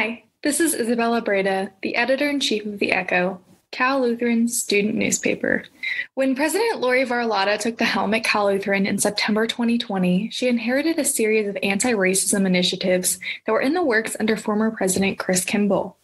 Hi, this is Isabella Breda, the editor-in-chief of The Echo, Cal Lutheran's student newspaper. When President Lori Varlata took the helm at Cal Lutheran in September 2020, she inherited a series of anti-racism initiatives that were in the works under former President Chris Kimball.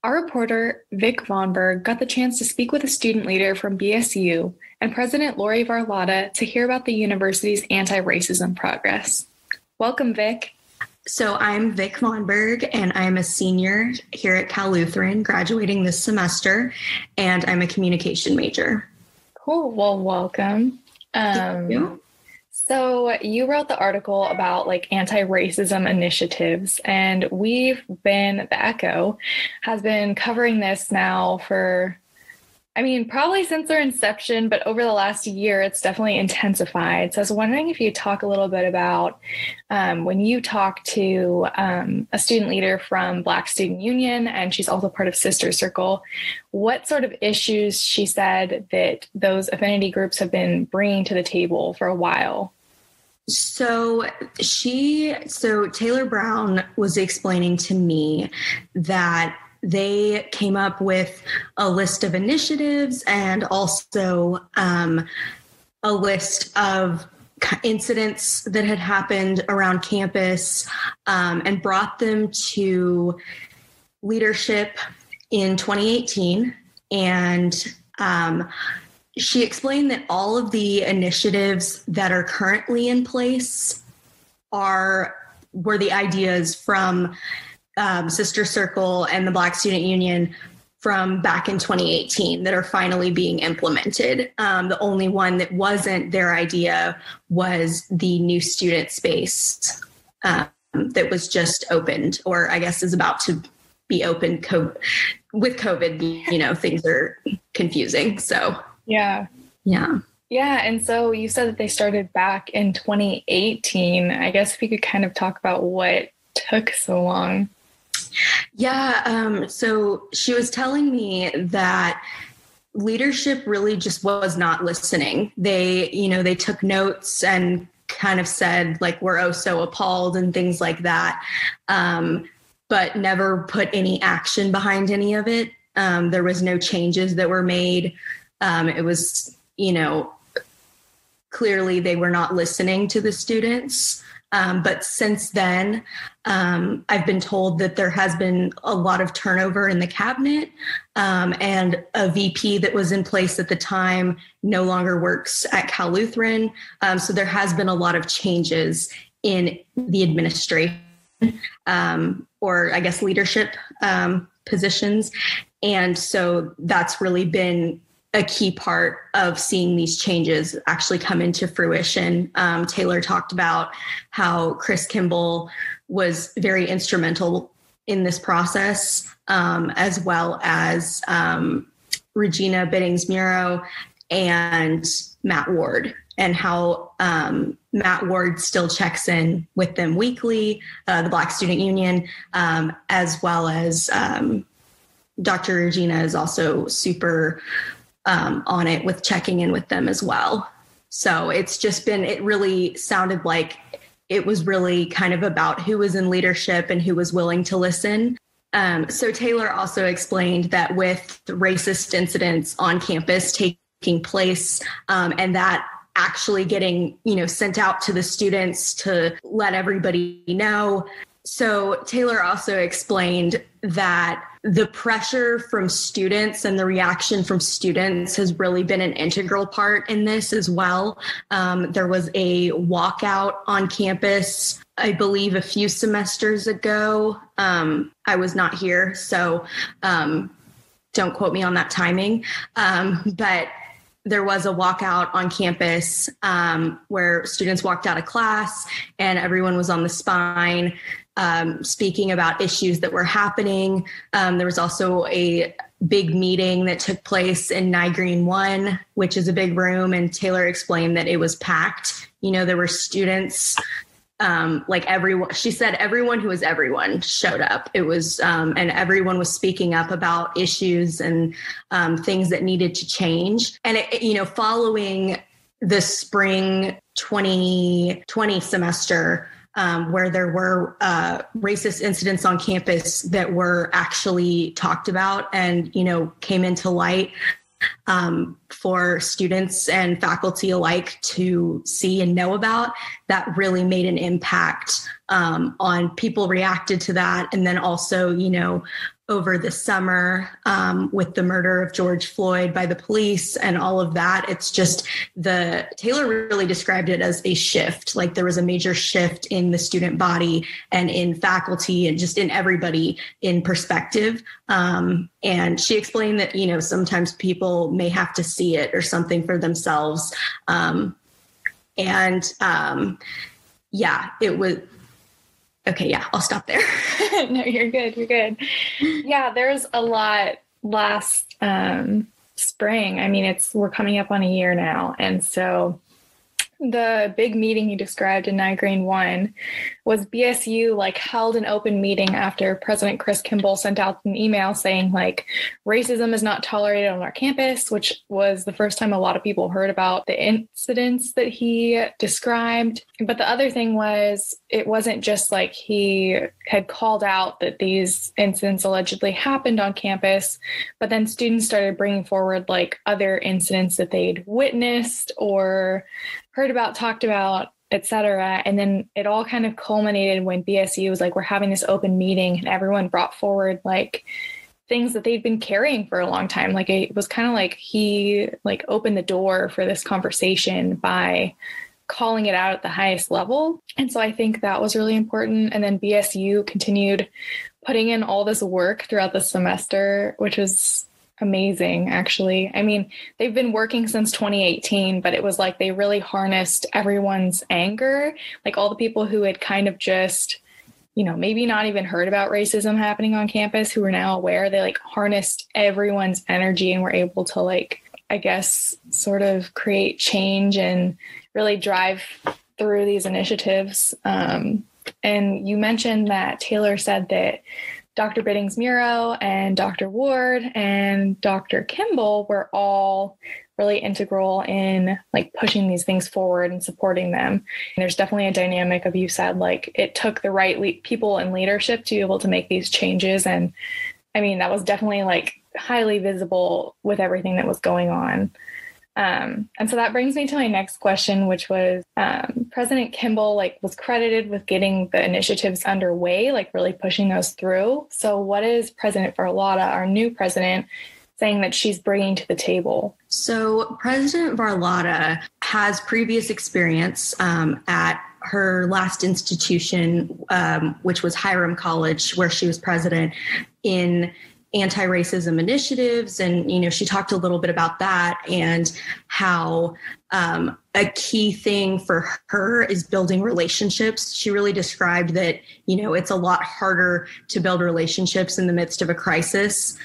Our reporter, Vic vonBerg, got the chance to speak with a student leader from BSU and President Lori Varlata to hear about the university's anti-racism progress. Welcome, Vic. So I'm Vic vonBerg, and I'm a senior here at Cal Lutheran, graduating this semester, and I'm a communication major. Cool. Well, welcome. Thank you. So you wrote the article about anti-racism initiatives, and the Echo has been covering this now for, probably since their inception, but over the last year, it's definitely intensified. So I was wondering if you could talk a little bit about when you talked to a student leader from Black Student Union, and she's also part of Sister Circle, what sort of issues she said that those affinity groups have been bringing to the table for a while. So Taylor Brown was explaining to me that they came up with a list of initiatives and also a list of incidents that had happened around campus and brought them to leadership in 2018. And she explained that all of the initiatives that are currently in place were the ideas from Sister Circle and the Black Student Union from back in 2018 that are finally being implemented. The only one that wasn't their idea was the new student space that was just opened, or I guess is about to be opened. With COVID, things are confusing. So Yeah. And so you said that they started back in 2018. I guess if you could kind of talk about what took so long. Yeah. So she was telling me that leadership really just was not listening. They took notes and kind of said we're oh so appalled and things like that, but never put any action behind any of it. There was no changes that were made. It was, clearly they were not listening to the students. But since then, I've been told that there has been a lot of turnover in the cabinet, and a VP that was in place at the time no longer works at Cal Lutheran. So there has been a lot of changes in the administration, or I guess leadership positions. And so that's really been a key part of seeing these changes actually come into fruition. Taylor talked about how Chris Kimball was very instrumental in this process, as well as Regina Biddings-Muro and Matt Ward, and how Matt Ward still checks in with them weekly, the Black Student Union, as well as Dr. Regina is also super on it with checking in with them as well. So it really sounded like it was really kind of about who was in leadership and who was willing to listen. So Taylor also explained that with racist incidents on campus taking place, and that actually getting, sent out to the students to let everybody know. So Taylor also explained that the pressure from students and the reaction from students has really been an integral part in this as well. There was a walkout on campus, I believe, a few semesters ago. I was not here, so don't quote me on that timing. But there was a walkout on campus where students walked out of class and everyone was on the spine, speaking about issues that were happening. There was also a big meeting that took place in Nye Green 1, which is a big room. And Taylor explained that it was packed. There were students, she said everyone who was everyone showed up. It was, and everyone was speaking up about issues and things that needed to change. And, following the spring 2020 semester, where there were racist incidents on campus that were actually talked about and, came into light for students and faculty alike to see and know about, that really made an impact on people reacted to that. And then also, over the summer with the murder of George Floyd by the police and all of that, it's just Taylor really described it as a shift. Like there was a major shift in the student body and in faculty and just in everybody in perspective. And she explained that, sometimes people may have to see it or something for themselves. It was, okay, yeah, I'll stop there. No, you're good. You're good. Yeah, there's a lot last spring. I mean, we're coming up on a year now. And so the big meeting you described in Night Green 1 was BSU held an open meeting after President Chris Kimball sent out an email saying racism is not tolerated on our campus, which was the first time a lot of people heard about the incidents that he described. But the other thing was, it wasn't just he had called out that these incidents allegedly happened on campus, but then students started bringing forward other incidents that they'd witnessed or heard about, talked about, et cetera. And then it all kind of culminated when BSU was we're having this open meeting and everyone brought forward things that they'd been carrying for a long time. It was kind of he opened the door for this conversation by calling it out at the highest level. And so I think that was really important. And then BSU continued putting in all this work throughout the semester, which was amazing, actually. I mean, they've been working since 2018, but it was they really harnessed everyone's anger, all the people who had kind of just, maybe not even heard about racism happening on campus, who were now aware. They harnessed everyone's energy and were able to I guess, sort of create change and really drive through these initiatives. And you mentioned that Taylor said that Dr. Biddings-Muro and Dr. Ward and Dr. Kimball were all really integral in pushing these things forward and supporting them. And there's definitely a dynamic of, you said, it took the right people in leadership to be able to make these changes. And I mean, that was definitely highly visible with everything that was going on. And so that brings me to my next question, which was President Kimball was credited with getting the initiatives underway, really pushing those through. So what is President Varlata, our new president, saying that she's bringing to the table? So President Varlata has previous experience at her last institution, which was Hiram College, where she was president, in anti-racism initiatives. And, she talked a little bit about that and how a key thing for her is building relationships. She really described that, it's a lot harder to build relationships in the midst of a crisis,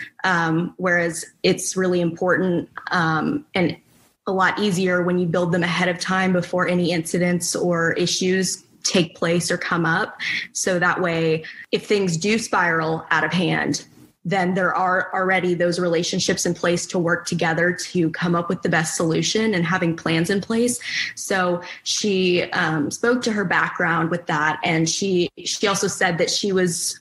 whereas it's really important and a lot easier when you build them ahead of time before any incidents or issues take place or come up. So that way, if things do spiral out of hand, then there are already those relationships in place to work together to come up with the best solution and having plans in place. So she spoke to her background with that. And she also said that she was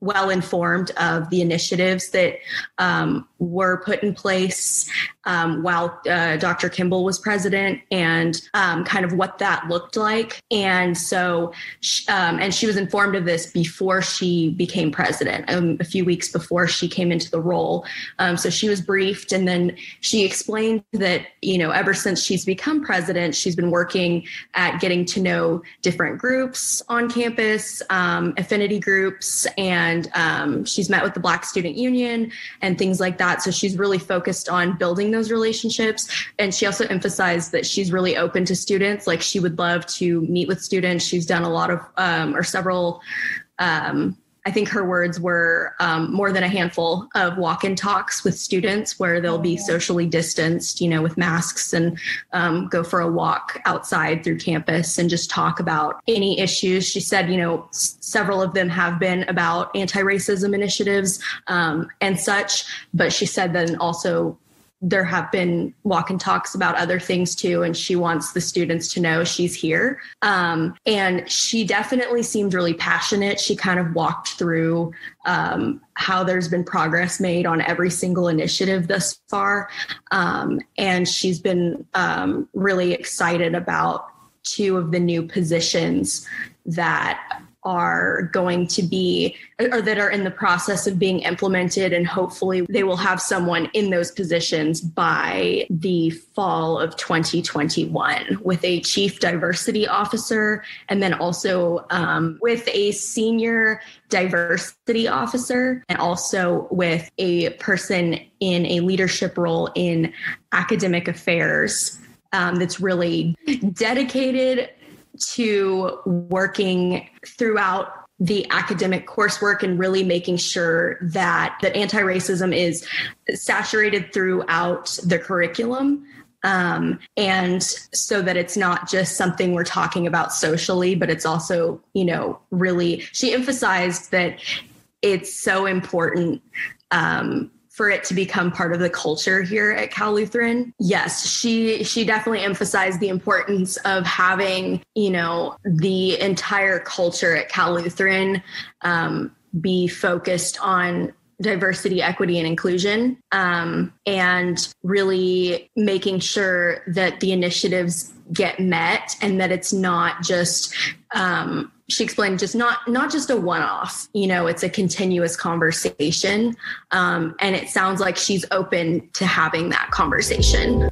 well informed of the initiatives that were put in place while Dr. Kimball was president, and kind of what that looked like. And so, and she was informed of this before she became president, a few weeks before she came into the role. So she was briefed, and then she explained that, ever since she's become president, she's been working at getting to know different groups on campus, affinity groups, and she's met with the Black Student Union and things like that. So she's really focused on building those relationships. And she also emphasized that she's really open to students. She would love to meet with students. She's done a lot of, or several, I think her words were more than a handful of walk-in talks with students where they'll be socially distanced, with masks, and go for a walk outside through campus and just talk about any issues. She said, several of them have been about anti-racism initiatives and such, but she said then also there have been walk and talks about other things too, and she wants the students to know she's here. And she definitely seemed really passionate. She kind of walked through how there's been progress made on every single initiative thus far. And she's been really excited about 2 of the new positions that are going to be, or that are in the process of being implemented. And hopefully they will have someone in those positions by the fall of 2021, with a chief diversity officer, and then also with a senior diversity officer, and also with a person in a leadership role in academic affairs that's really dedicated to working throughout the academic coursework and really making sure that anti-racism is saturated throughout the curriculum. And so that it's not just something we're talking about socially, but it's also, really, she emphasized that it's so important for it to become part of the culture here at Cal Lutheran. Yes, she definitely emphasized the importance of having, the entire culture at Cal Lutheran be focused on diversity, equity, and inclusion, and really making sure that the initiatives get met, and that it's not just, she explained, just not just a one-off, it's a continuous conversation. And it sounds like she's open to having that conversation.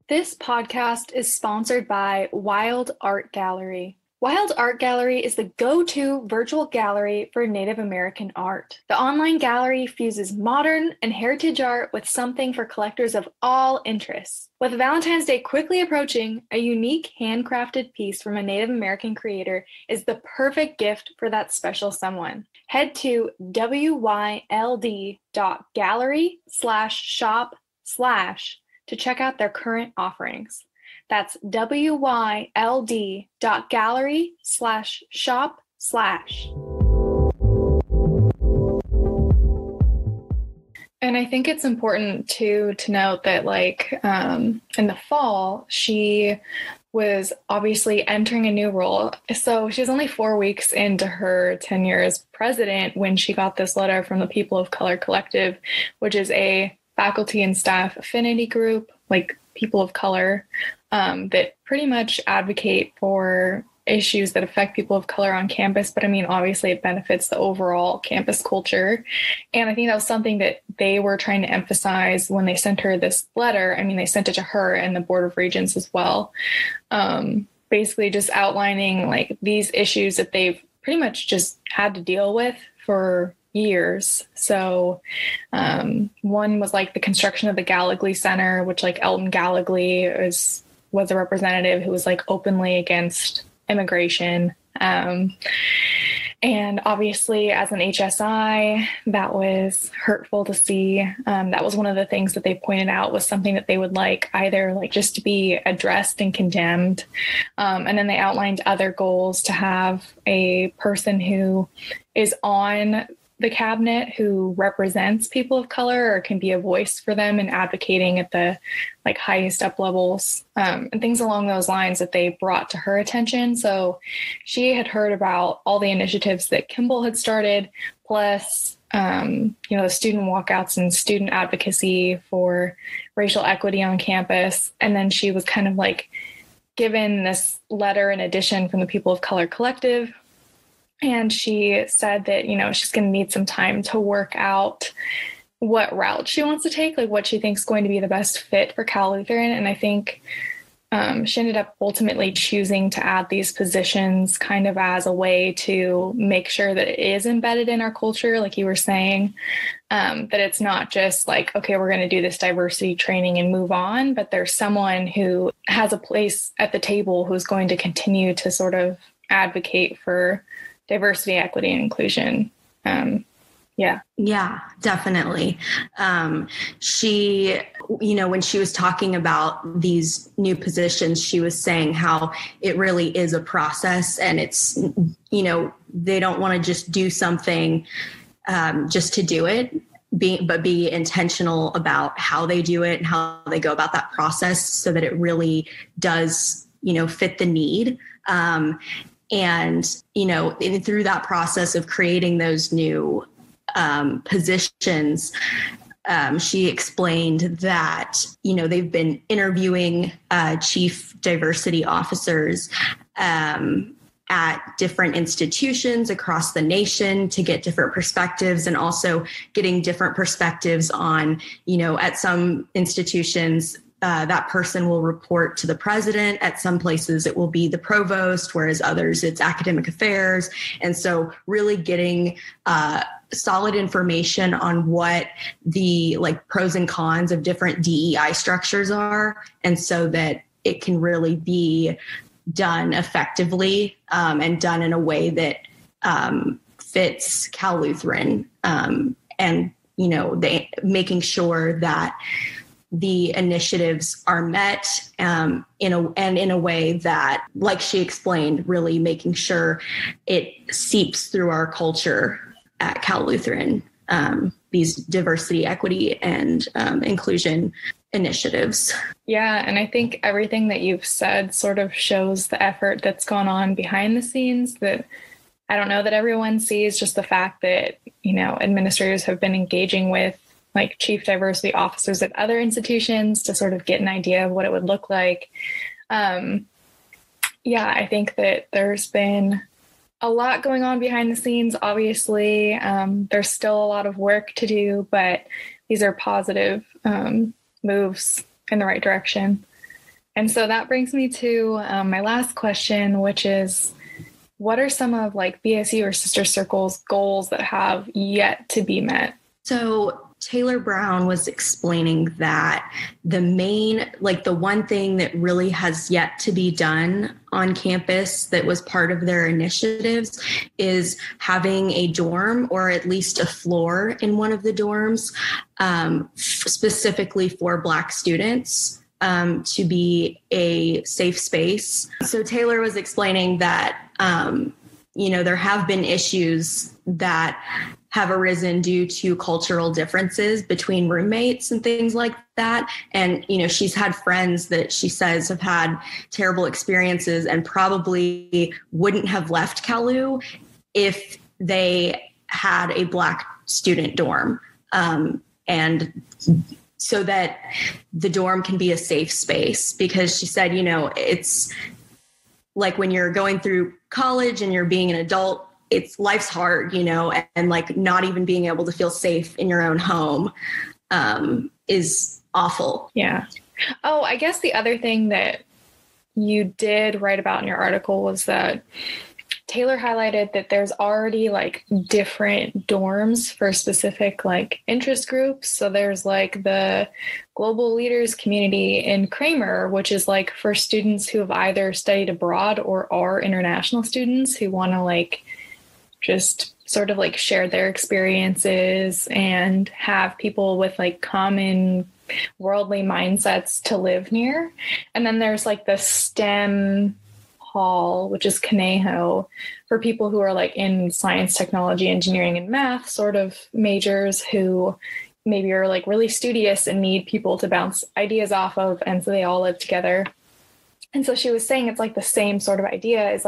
This podcast is sponsored by Wild Art Gallery. Wild Art Gallery is the go-to virtual gallery for Native American art. The online gallery fuses modern and heritage art with something for collectors of all interests. With Valentine's Day quickly approaching, a unique handcrafted piece from a Native American creator is the perfect gift for that special someone. Head to wyld.gallery/shop/ to check out their current offerings. That's wyld.gallery/shop/. And I think it's important to note that, in the fall, she was obviously entering a new role. So she was only 4 weeks into her tenure as president when she got this letter from the People of Color Collective, which is a faculty and staff affinity group, people of color, that pretty much advocate for issues that affect people of color on campus. But obviously it benefits the overall campus culture. And I think that was something that they were trying to emphasize when they sent her this letter. They sent it to her and the Board of Regents as well. Basically just outlining these issues that they've pretty much just had to deal with for years. So one was the construction of the Gallegly Center, which Elton Gallegly was a representative who was openly against immigration. And obviously as an HSI, that was hurtful to see. That was one of the things that they pointed out was something that they would either just to be addressed and condemned. And then they outlined other goals to have a person who is on the cabinet who represents people of color or can be a voice for them and advocating at the highest up levels, and things along those lines that they brought to her attention. So she had heard about all the initiatives that Kimball had started, plus the student walkouts and student advocacy for racial equity on campus. And then she was kind of given this letter in addition from the People of Color Collective. And she said that, she's going to need some time to work out what route she wants to take, what she thinks is going to be the best fit for Cal Lutheran. And I think she ended up ultimately choosing to add these positions kind of as a way to make sure that it is embedded in our culture, like you were saying, that it's not just okay, we're going to do this diversity training and move on, but there's someone who has a place at the table who's going to continue to sort of advocate for diversity, equity, and inclusion. Yeah, definitely. She, when she was talking about these new positions, she was saying how it really is a process, and it's, they don't want to just do something just to do it. be intentional about how they do it and how they go about that process so that it really does, fit the need. And through that process of creating those new positions, she explained that, they've been interviewing chief diversity officers at different institutions across the nation to get different perspectives, and also getting different perspectives on, at some institutions, that person will report to the president. At some places it will be the provost, whereas others it's academic affairs. And so really getting solid information on what the pros and cons of different DEI structures are. And so that it can really be done effectively and done in a way that fits Cal Lutheran, and making sure that the initiatives are met in a way that, like she explained, really making sure it seeps through our culture at Cal Lutheran, these diversity, equity, and inclusion initiatives. Yeah, and I think everything that you've said sort of shows the effort that's gone on behind the scenes that I don't know that everyone sees. Just the fact that, administrators have been engaging with chief diversity officers at other institutions to sort of get an idea of what it would look like. I think that there's been a lot going on behind the scenes. Obviously, there's still a lot of work to do, but these are positive moves in the right direction. And so that brings me to my last question, which is, what are some of BSU or Sister Circle's goals that have yet to be met? So Taylor Brown was explaining that the main, the one thing that really has yet to be done on campus that was part of their initiatives is having a dorm, or at least a floor in one of the dorms, specifically for Black students, to be a safe space. So Taylor was explaining that, there have been issues that have arisen due to cultural differences between roommates and things like that. And, she's had friends that she says have had terrible experiences and probably wouldn't have left CALU if they had a Black student dorm. And so that the dorm can be a safe space, because she said, it's like when you're going through college and you're being an adult, life's hard, and not even being able to feel safe in your own home is awful. Yeah. Oh, I guess the other thing that you did write about in your article was that Taylor highlighted that there's already different dorms for specific interest groups. So there's the Global Leaders Community in Kramer, which is for students who have either studied abroad or are international students who want to just sort of share their experiences and have people with common worldly mindsets to live near. And then there's the STEM hall, which is Conejo, for people who are in science, technology, engineering, and math sort of majors who maybe are really studious and need people to bounce ideas off of. And so they all live together. And so she was saying it's the same sort of idea is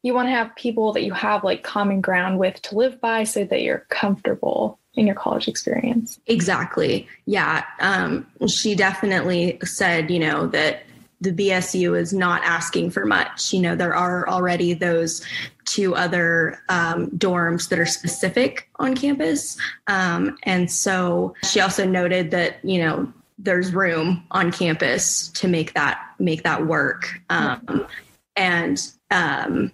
you want to have people that you have common ground with to live by so that you're comfortable in your college experience. Exactly. Yeah. She definitely said, that the BSU is not asking for much. There are already those 2 other dorms that are specific on campus. And so she also noted that, there's room on campus to make that work. And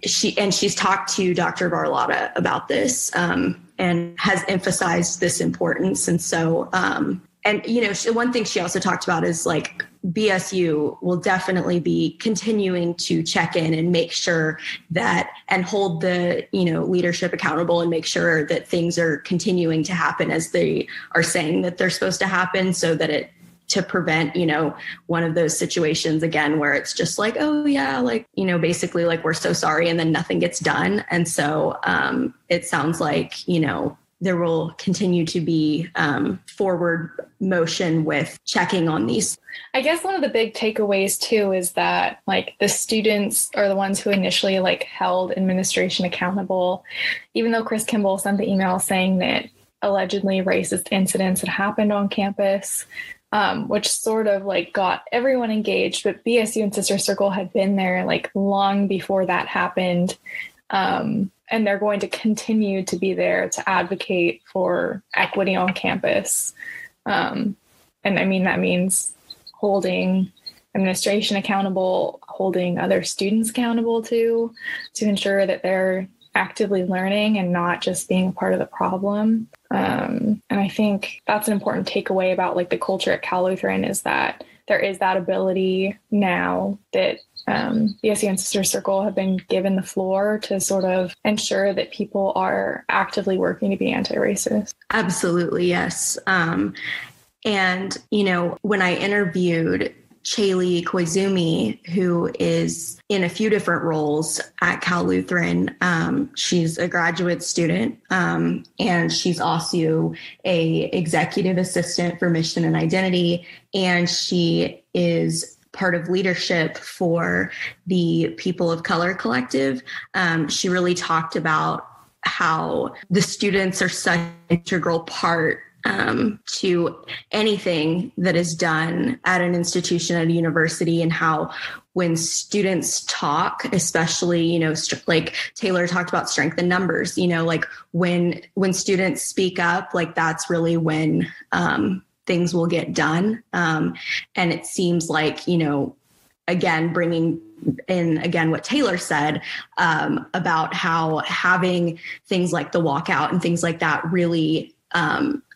she's talked to Dr. Barlotta about this and has emphasized this importance. And so, one thing she also talked about is BSU will definitely be continuing to check in and make sure that, and hold the, leadership accountable and make sure that things are continuing to happen as they are saying that they're supposed to happen, so that to prevent, one of those situations again, where it's just oh yeah, basically we're so sorry, and then nothing gets done. And so it sounds there will continue to be forward motion with checking on these. I guess one of the big takeaways too is that like the students are the ones who initially like held administration accountable, even though Chris Kimball sent the email saying that allegedly racist incidents had happened on campus, which sort of like got everyone engaged. But BSU and Sister Circle had been there like long before that happened. And they're going to continue to be there to advocate for equity on campus. And I mean, that means holding administration accountable, holding other students accountable to ensure that they're actively learning and not just being a part of the problem. And I think that's an important takeaway about like the culture at Cal Lutheran, is that there is that ability now that BSU and Sister Circle have been given the floor to sort of ensure that people are actively working to be anti-racist. Absolutely, yes. And, you know, when I interviewed Chaley Koizumi, who is in a few different roles at Cal Lutheran. She's a graduate student, and she's also a executive assistant for mission and identity. And she is part of leadership for the People of Color Collective. She really talked about how the students are such an integral part to anything that is done at an institution, at a university, and how when students talk, especially, you know, like Taylor talked about strength in numbers, you know, like when students speak up, like that's really when things will get done. And it seems like, you know, again, bringing in again what Taylor said about how having things like the walkout and things like that really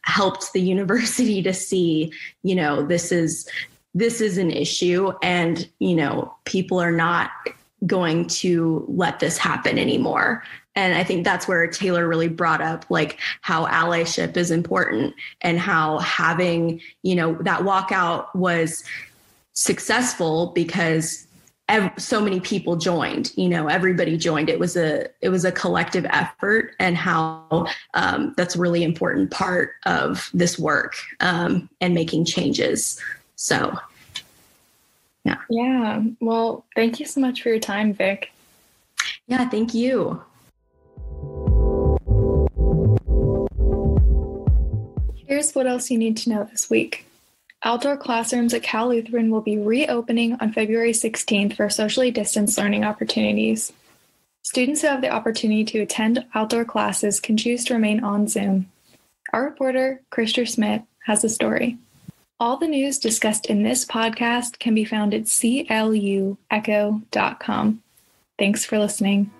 helped the university to see, you know, this is an issue, and, you know, people are not going to let this happen anymore. And I think that's where Taylor really brought up like how allyship is important, and how having, you know, that walkout was successful because so many people joined, you know, everybody joined. It was a collective effort, and how that's a really important part of this work and making changes. So, yeah. Yeah. Well, thank you so much for your time, Vic. Yeah, thank you. Here's what else you need to know this week. Outdoor classrooms at Cal Lutheran will be reopening on February 16th for socially distanced learning opportunities. Students who have the opportunity to attend outdoor classes can choose to remain on Zoom. Our reporter, Christer Smith, has the story. All the news discussed in this podcast can be found at CLUecho.com. Thanks for listening.